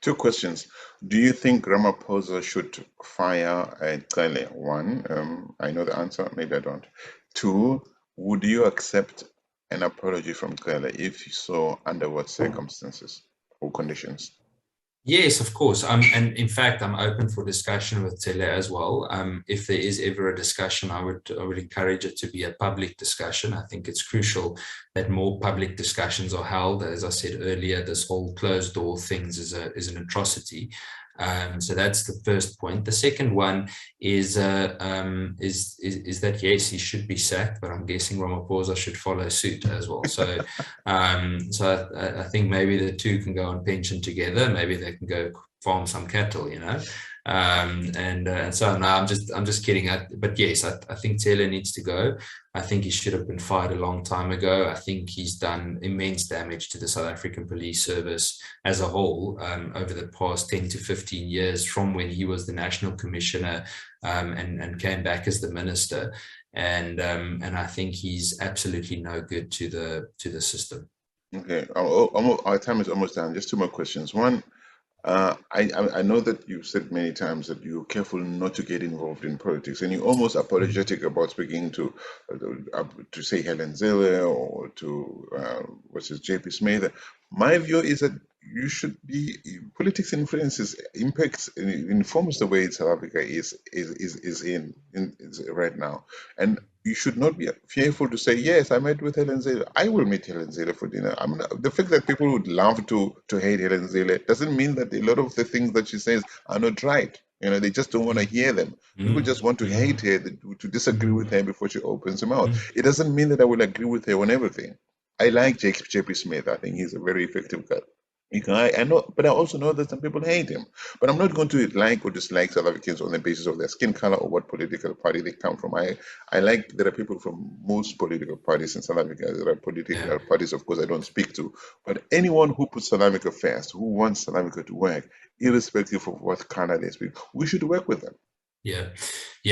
Two questions. Do you think Ramaphosa should fire Cele? One, I know the answer, maybe I don't. Two, would you accept an apology from Cele? If so, under what circumstances or conditions? Yes, of course. And in fact, I'm open for discussion with Cele as well. If there is ever a discussion, I would encourage it to be a public discussion. I think it's crucial that more public discussions are held. As I said earlier, this whole closed door things is an atrocity. So that's the first point. The second one is that yes, he should be sacked, but I'm guessing Ramaphosa should follow suit as well. So I think maybe the two can go on pension together. Maybe they can go farm some cattle, you know. And so no, I'm just kidding. But yes, I think Cele needs to go. I think he should have been fired a long time ago. I think he's done immense damage to the South African police service as a whole over the past 10 to 15 years, from when he was the national commissioner and came back as the minister. And I think he's absolutely no good to the system. Okay, our time is almost done. Just two more questions. One, I know that you've said many times that you're careful not to get involved in politics, and you're almost apologetic about speaking to say Helen Cele or to what's his JP Smith. My view is that you should be politics informs the way South Africa is right now, and you should not be fearful to say, yes, I met with Helen Cele. I will meet Helen Cele for dinner. The fact that people would love to hate Helen Cele doesn't mean that a lot of the things that she says are not right. You know, they just don't want to hear them. People just want to hate her, to disagree with her before she opens her mouth. It doesn't mean that I will agree with her on everything. I like JP Smith. I think he's a very effective guy. I know, but I also know that some people hate him. But I'm not going to like or dislike South Africans on the basis of their skin color or what political party they come from. I like there are people from most political parties in South Africa. There are political parties, of course, I don't speak to. But anyone who puts South Africa first, who wants South Africa to work, irrespective of what color they speak, we should work with them. Yeah.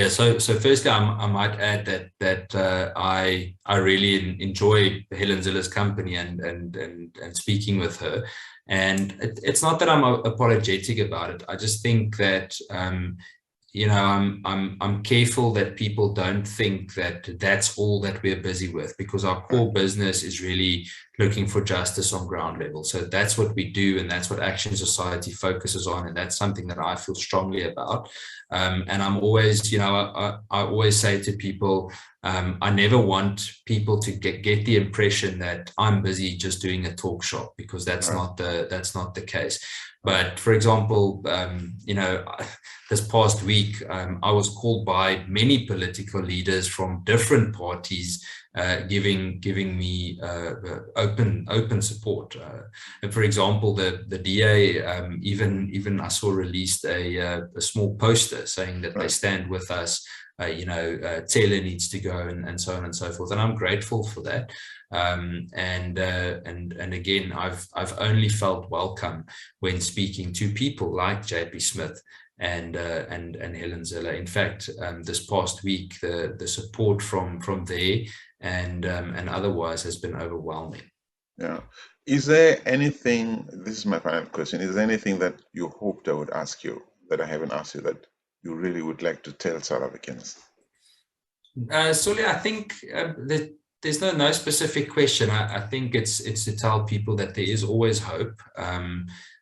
So firstly, I might add that I really enjoy Helen Cele's company and speaking with her. And it's not that I'm apologetic about it. I just think that I'm careful that people don't think that that's all that we're busy with, because our core business is really looking for justice on ground level. So that's what we do, and that's what Action Society focuses on, and that's something that I feel strongly about. And I'm always, I always say to people, I never want people to get the impression that I'm busy just doing a talk shop, because that's not the case. But for example, this past week, I was called by many political leaders from different parties, giving me open support. And for example, the DA even I saw released a small poster saying that they stand with us. Cele needs to go, and so on and so forth. And I'm grateful for that. And again, I've only felt welcome when speaking to people like JP Smith and Helen Cele. In fact, this past week, the support from there and otherwise has been overwhelming. Yeah. Is there anything, this is my final question, is there anything that you hoped I would ask you that I haven't asked you that you really would like to tell South Africans? Cele, I think that there's no specific question. I think it's to tell people that there is always hope.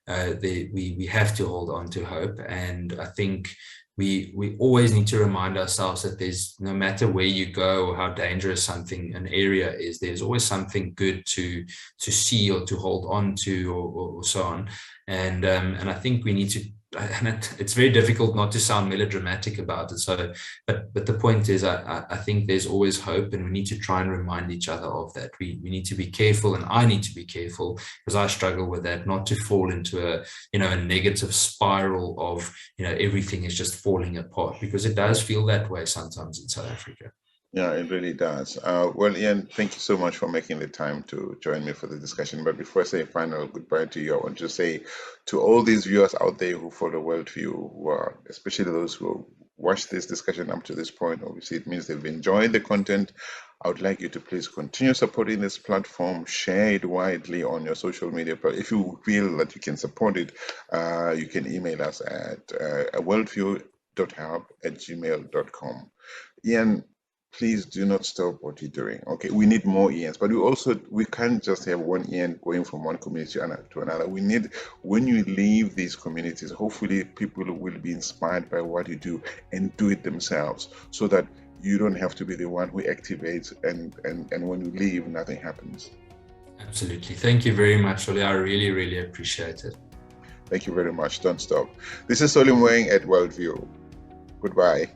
We have to hold on to hope, and I think we always need to remind ourselves that there's, no matter where you go or how dangerous an area is, there's always something good to see or to hold on to or so on. And I think we need to, and it's very difficult not to sound melodramatic about it. So, but the point is, I think there's always hope, and we need to try and remind each other of that. We need to be careful, and I need to be careful, because I struggle with that, not to fall into a negative spiral of everything is just falling apart, because it does feel that way sometimes in South Africa. Yeah, it really does. Well, Ian, thank you so much for making the time to join me for the discussion. But before I say a final goodbye to you, I want to say to all these viewers out there who follow WorldView, especially those who watched this discussion up to this point, obviously it means they've enjoyed the content. I would like you to please continue supporting this platform, share it widely on your social media. If you feel that you can support it, you can email us at worldview.help@gmail.com. Ian, please do not stop what you're doing. Okay, we need more Ians, but we can't just have one Ian going from one community to another. We need, when you leave these communities, hopefully people will be inspired by what you do and do it themselves, so that you don't have to be the one who activates and when you leave, nothing happens. Absolutely. Thank you very much, Oli. I really, really appreciate it. Thank you very much. Don't stop. This is Solim Wang at WorldView. Goodbye.